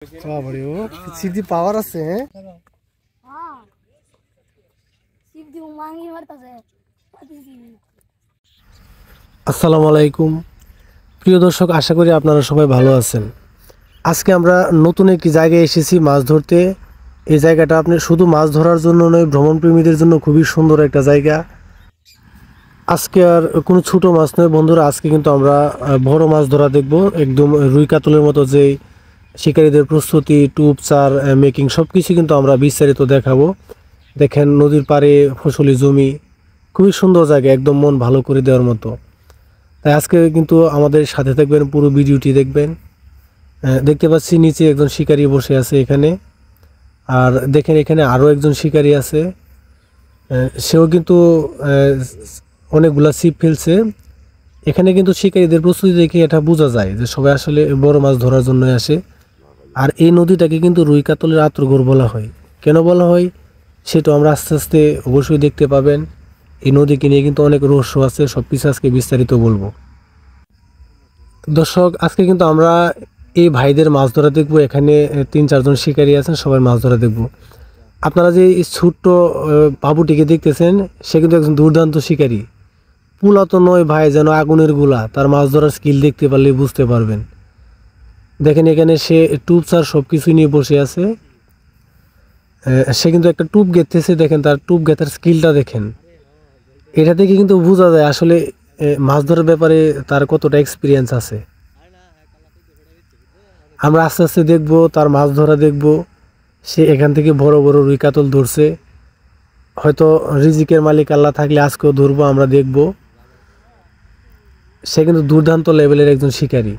বাবারে ও শিব দি পাওয়ার আছে হ্যাঁ হ্যাঁ শিব দি উমাঙ্গি মারতাছে আসসালামু আলাইকুম প্রিয় দর্শক, আশা করি আপনারা সবাই ভালো আছেন। আজকে আমরা নতুন একটি জায়গায় এসেছি মাছ ধরতে। এই জায়গাটা আপনি শুধু মাছ ধরার জন্য নয়, ভ্রমণ প্রেমীদের জন্য খুবই সুন্দর একটা জায়গা। আজকে আর কোনো ছোট মাছ নয় বন্ধুরা, আজকে কিন্তু আমরা বড় মাছ ধরা দেখব। একদম রুই কাতলের মতো যেই শিকারীদের প্রস্তুতি, টুপ, চার, মেকিং সব কিছু কিন্তু আমরা বিস্তারিত দেখাবো। দেখেন নদীর পাড়ে ফসলি জমি, খুবই সুন্দর জায়গা, একদম মন ভালো করে দেওয়ার মতো। তাই আজকে কিন্তু আমাদের সাথে থাকবেন, পুরো ভিডিওটি দেখবেন। দেখতে পাচ্ছি নিচে একজন শিকারী বসে আছে এখানে, আর দেখেন এখানে আরও একজন শিকারী আছে। সেও কিন্তু অনেকগুলা ছিপ ফেলছে। এখানে কিন্তু শিকারীদের প্রস্তুতি দেখে এটা বোঝা যায় যে সবাই আসলে বড় মাছ ধরার জন্য আসে। আর এই নদীটাকে কিন্তু রুই কাতলের আঁতুড়ঘর বলা হয়। কেন বলা হয় সেটা আমরা আস্তে আস্তে অবশ্যই দেখতে পাবেন। এই নদীকে নিয়ে কিন্তু অনেক রহস্য আছে, সব কিছু আজকে বিস্তারিত বলবো। দর্শক, আজকে কিন্তু আমরা এই ভাইদের মাছ ধরা দেখবো। এখানে 3-4 জন শিকারী আছেন, সবাই মাছ ধরা দেখবো। আপনারা যে এই ছোট্ট বাবুটিকে দেখতেছেন, সে কিন্তু একজন দুর্দান্ত শিকারী। পুলা তো নয় ভাই, যেন আগুনের গোলা। তার মাছ ধরার স্কিল দেখতে পারলে বুঝতে পারবেন। দেখেন এখানে সে টুপ চার সব কিছু নিয়ে বসে আছে। সে কিন্তু একটা টুপ গেঁথেছে, দেখেন তার টুপ গেঁথার স্কিলটা দেখেন। এটা থেকে কিন্তু বোঝা যায় আসলে মাছ ধরার ব্যাপারে তার কতটা এক্সপিরিয়েন্স আছে। আমরা আস্তে আস্তে দেখবো, তার মাছ ধরা দেখবো। সে এখান থেকে বড় বড় রুই কাতল ধরছে। হয়তো রিজিকের মালিক আল্লাহ থাকলে আজকেও ধরবো, আমরা দেখব। সে কিন্তু দুর্দান্ত লেভেলের একজন শিকারী।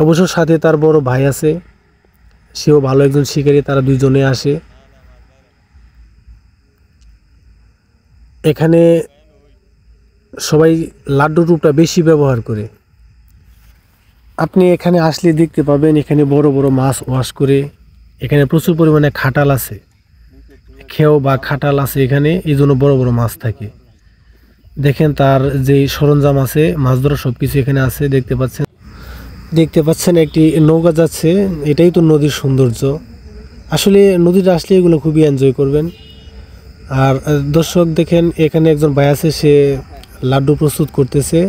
অবশ্য সাথে তার বড় ভাই আছে, সেও ভালো একজন শিকারী। তারা দুইজনে আসে। এখানে সবাই লাড্ডু টুপটা বেশি ব্যবহার করে। আপনি এখানে আসলে দেখতে পাবেন এখানে বড় বড় মাছ ওয়াশ করে। এখানে প্রচুর পরিমাণে খাটাল আছে, খেও বা খাটাল আছে এখানে, এই জন্য বড় বড় মাছ থাকে। দেখেন তার যে সরঞ্জাম আছে মাছ ধরা সব কিছু এখানে আছে। দেখতে পাচ্ছেন একটি নৌকা যাচ্ছে। এটাই তো নদীর সৌন্দর্য। আসলে নদীটা আসলে এগুলো খুবই এনজয় করবেন। আর দর্শক দেখেন এখানে একজন ভাই আছে, সে লাড্ডু প্রস্তুত করতেছে।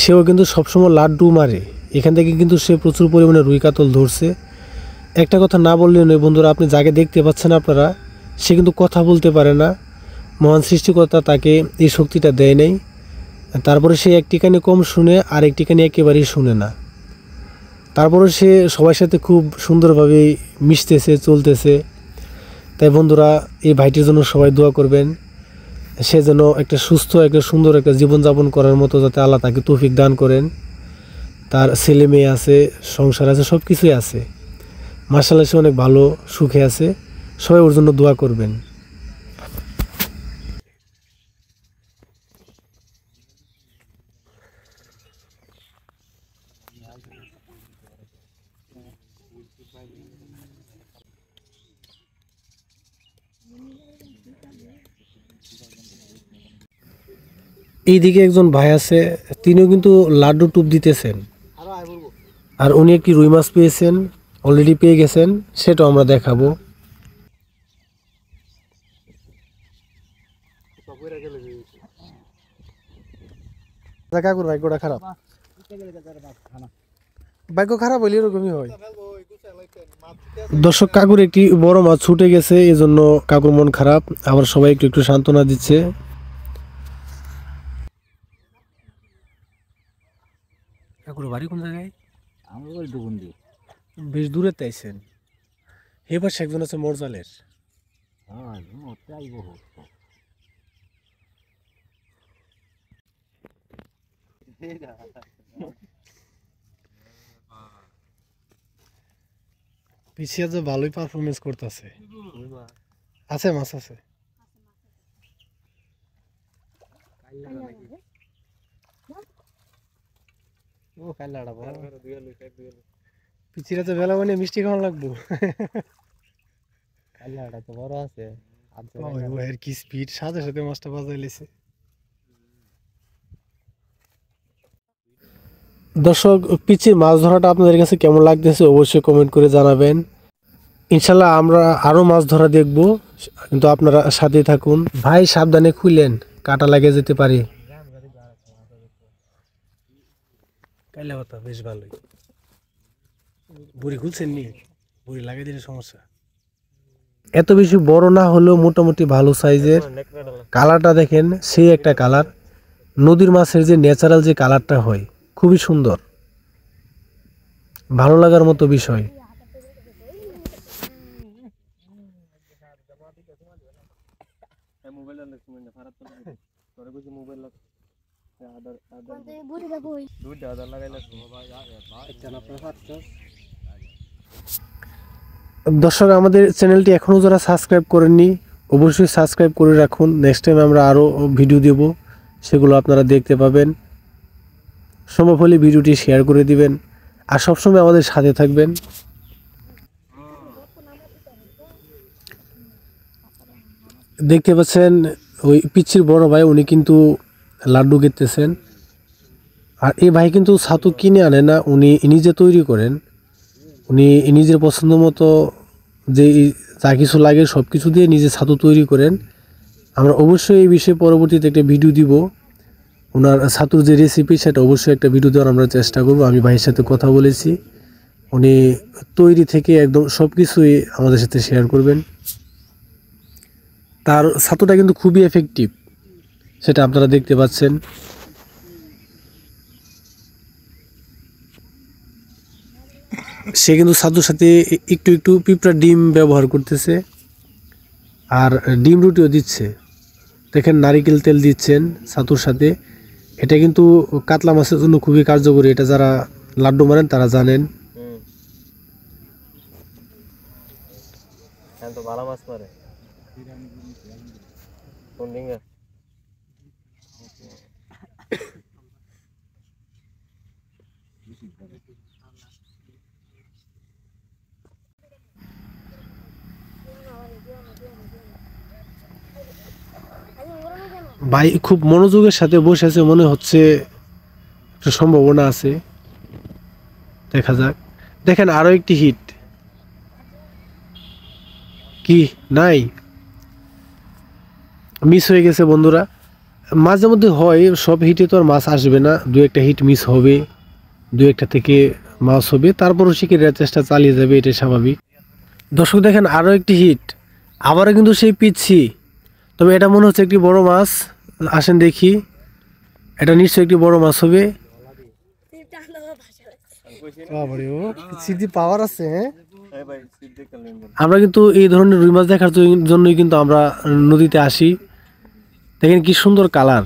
সেও কিন্তু সবসময় লাড্ডু মারে। এখান থেকে কিন্তু সে প্রচুর পরিমাণে রুই কাতল ধরছে। একটা কথা না বললেও নয় বন্ধুরা, আপনি যাকে দেখতে পাচ্ছেন আপনারা, সে কিন্তু কথা বলতে পারে না। মহান সৃষ্টিকর্তা তাকে এই শক্তিটা দেয় নাই। তারপরে সে একটি কানে কম শুনে, আর একটি কানে একেবারেই শুনে না। তারপরে সে সবার সাথে খুব সুন্দরভাবে মিশতেছে, চলতেছে। তাই বন্ধুরা, এই ভাইটির জন্য সবাই দোয়া করবেন। সে যেন একটা সুস্থ, একটা সুন্দর একটা জীবনযাপন করার মতো যাতে আল্লাহ তাকে তৌফিক দান করেন। তার ছেলে মেয়ে আছে, সংসার আছে, সব কিছুই আছে। মাশাআল্লাহ, সে অনেক ভালো সুখে আছে। সবাই ওর জন্য দোয়া করবেন। এইদিকে একজন ভাই আছে, তিনিও কিন্তু লাড্ডু টুপ দিতেছেন। আর উনি একটি রুই মাছ পেয়েছেন, অলরেডি পেয়ে গেছেন, সেটাও আমরা দেখাবো। কাকুর ভাগ্যটা খারাপ, ভাগ্য খারাপ হইলে এরকমই হয়। দর্শক, কাকুর একটি বড় মাছ ছুটে গেছে, এজন্য কাকুর মন খারাপ। আবার সবাই একটু একটু সান্ত্বনা দিচ্ছে। কাকুর বাড়ি কোন জায়গায়? আমরা ওই দুগুন্দি। বেশ দূরে তাইছেন। এবার একজন আছে মরজালের। হ্যাঁ, ওটাই বহুত। পিছিয়ে যে ভালোই পারফরমেন্স করতেছে। আছে মাছ আছে। ও কাল্লাটা বড়। পিছিয়ে যে বেলা মানে মিষ্টি খাওয়া লাগবো। কাল্লাটা তো বড় আছে। ও এর কি স্পিড, সাথে সাথে মাছটা বাজাই লেছে। দর্শক, পিচির মাছ ধরাটা আপনাদের কাছে কেমন লাগতেছে অবশ্যই কমেন্ট করে জানাবেন। ইনশাল্লাহ আমরা আরো মাছ ধরা দেখব, কিন্তু আপনারা সাথে থাকুন। ভাই সাবধানে খুলেন, কাটা লাগে যেতে পারে। কাইলা কথা বেশ ভালোই। বুড়ি খুলছেন নি? বুড়ি লাগিয়ে দিলে সমস্যা। এত বেশি বড় না হলেও মোটামুটি ভালো সাইজের। কালারটা দেখেন, সেই একটা কালার। নদীর মাছের যে ন্যাচারাল যে কালারটা হয় খুবই সুন্দর, ভালো লাগার মতো বিষয়। বুড়িটা কই? দর্শক, আমাদের চ্যানেলটি এখনও যারা সাবস্ক্রাইব করেননি অবশ্যই সাবস্ক্রাইব করে রাখুন। নেক্সট টাইম আমরা আরও ভিডিও দেব, সেগুলো আপনারা দেখতে পাবেন। সম্ভব হলে ভিডিওটি শেয়ার করে দিবেন, আর সবসময় আমাদের সাথে থাকবেন। দেখতে পাচ্ছেন ওই পিচ্ছির বড় ভাই, উনি কিন্তু লাড্ডু খেতেছেন। আর এই ভাই কিন্তু ছাতু কিনে আনে না, উনি নিজে তৈরি করেন। উনি নিজের পছন্দ মতো যে যা কিছু লাগে সব কিছু দিয়ে নিজে ছাতু তৈরি করেন। আমরা অবশ্যই এই বিষয়ে পরবর্তীতে একটা ভিডিও দিব। ওনার ছাতুর যে রেসিপি সেটা অবশ্যই একটা ভিডিও দেওয়ার আমরা চেষ্টা করব। আমি ভাইয়ের সাথে কথা বলেছি, উনি তৈরি থেকে একদম সব কিছুই আমাদের সাথে শেয়ার করবেন। তার ছাতুটা কিন্তু খুবই এফেক্টিভ, সেটা আপনারা দেখতে পাচ্ছেন। সে কিন্তু ছাতুর সাথে একটু একটু পিঁপড়া ডিম ব্যবহার করতেছে, আর ডিম রুটিও দিচ্ছে। দেখেন, নারিকেল তেল দিচ্ছেন ছাতুর সাথে। এটা কিন্তু কাতলা মাছের জন্য খুবই কার্যকরী, এটা যারা লাড্ডু মানেন তারা জানেন। ভালো মাছ মারে কোন ডিঙ্গা? ভাই খুব মনোযোগের সাথে বসে আছে, মনে হচ্ছে একটা সম্ভাবনা আছে, দেখা যাক। দেখেন, আরো একটি হিট। কি নাই, মিস হয়ে গেছে বন্ধুরা। মাঝে মধ্যে হয়, সব হিটে তো আর মাছ আসবে না, দু একটা হিট মিস হবে, দু একটা থেকে মাছ হবে, তারপরও শিকারীরা চেষ্টা চালিয়ে যাবে, এটাই স্বাভাবিক। দর্শক দেখেন, আরো একটি হিট, আবারও কিন্তু সেই পিচ্ছি। তবে এটা মনে হচ্ছে একটি বড় মাছ। আসেন দেখি, এটা নিশ্চয়ই একটি বড় মাছ হবে। পাওয়ার আছে। আমরা কিন্তু এই ধরনের রুই মাছ দেখার জন্যই কিন্তু আমরা নদীতে আসি। দেখেন কি সুন্দর কালার,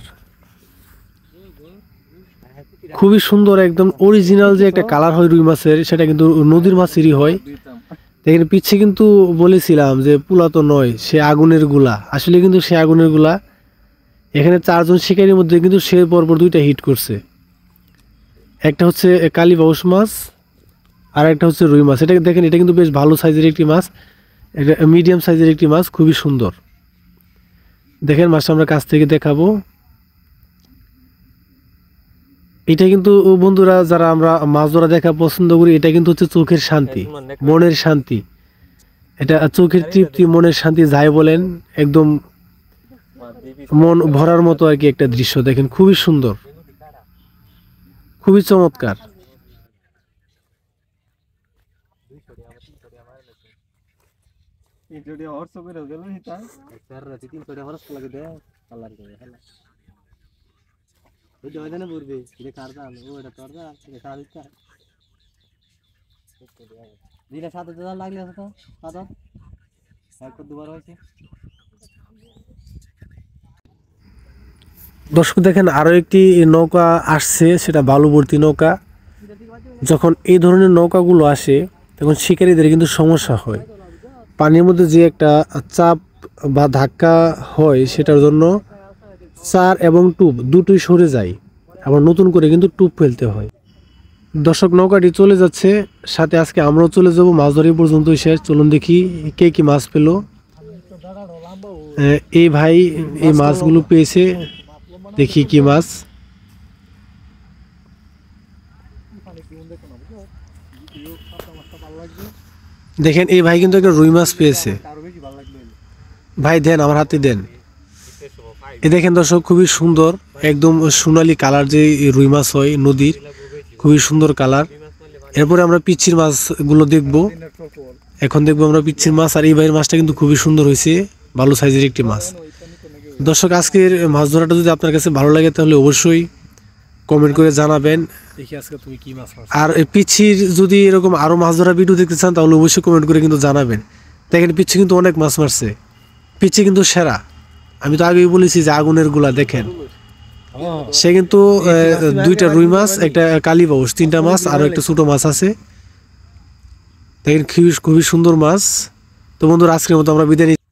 খুবই সুন্দর, একদম অরিজিনাল যে একটা কালার হয় রুই মাছের, সেটা কিন্তু নদীর মাছেরই হয়। দেখেন পিচ্ছে কিন্তু বলেছিলাম যে পুরাতন নয়, সে আগুনের গুলা, আসলে কিন্তু সে আগুনের গুলা। এখানে 4 জন শিকারীর মধ্যে কিন্তু সে পরপর 2টা হিট করছে। একটা হচ্ছে কালীবাউস মাছ, আর একটা হচ্ছে রুই মাছ। এটা দেখেন, এটা কিন্তু বেশ ভালো সাইজের একটি মাছ, এটা মিডিয়াম সাইজের একটি মাছ, খুবই সুন্দর। দেখেন মাছটা আমরা কাছ থেকে দেখাবো। এটা কিন্তু বন্ধুরা, যারা আমরা মাছ ধরা দেখা পছন্দ করি, এটা কিন্তু হচ্ছে চোখের শান্তি, মনের শান্তি। এটা চোখের তৃপ্তি, মনের শান্তি যাই বলেন, একদম মন ভরার মতো আর কি একটা দৃশ্য। দেখেন খুবই সুন্দর, খুবই চমৎকার। দর্শক দেখেন, আরো একটি নৌকা আসছে, সেটা বালুভর্তি নৌকা। যখন এই ধরনের নৌকাগুলো আসে তখন শিকারীদের কিন্তু সমস্যা হয়। পানির মধ্যে যে একটা চাপ বা ধাক্কা হয়, সেটার জন্য চার এবং টুপ দুটোই সরে যায়, আবার নতুন করে কিন্তু টুপ ফেলতে হয়। দর্শক, নৌকাটি চলে যাচ্ছে, সাথে আজকে আমরাও চলে যাব। মাছ ধরা পর্যন্তই শেষ। চলুন দেখি কে কি মাছ পেলো। এই ভাই এই মাছগুলো পেয়েছে, দেখি কি মাছ। দেখেন এই ভাই কিন্তু একটা রুই মাছ পেয়েছে। ভাই দেন, আমার হাতে দেন। এ দেখেন দর্শক, খুবই সুন্দর, একদম সোনালী কালার যে এই রুই মাছ হয় নদীর, খুবই সুন্দর কালার। এরপরে আমরা পিচ্ছির মাছগুলো দেখব। এখন দেখবো আমরা পিচ্ছির মাছ। আর এই ভাইয়ের মাছটা কিন্তু খুবই সুন্দর হয়েছে, ভালো সাইজের একটি মাছ। দর্শক, আজকের মাছ ধরাটা যদি আপনার কাছে ভালো লাগে তাহলে অবশ্যই কমেন্ট করে জানাবেন। দেখি আজকে তুমি কি মাছ মারছো। আর এই পিচ্ছির যদি এরকম আরো মাছ ধরা ভিডিও দেখতে চান তাহলে অবশ্যই কমেন্ট করে কিন্তু জানাবেন। দেখেন পিচ্ছি কিন্তু অনেক মাছ মারছে, পিচ্ছি কিন্তু সেরা। আমি তো আগেই বলেছি যে আগুনের গুলা দেখেন, সে কিন্তু দুইটা রুই মাছ, একটা কালীবাউস, 3টা মাছ, আরো একটা ছোট মাছ আছে। দেখেন খুবই খুবই সুন্দর মাছ। তো বন্ধুরা, আজকের মতো আমরা বিদায় নিচ্ছি।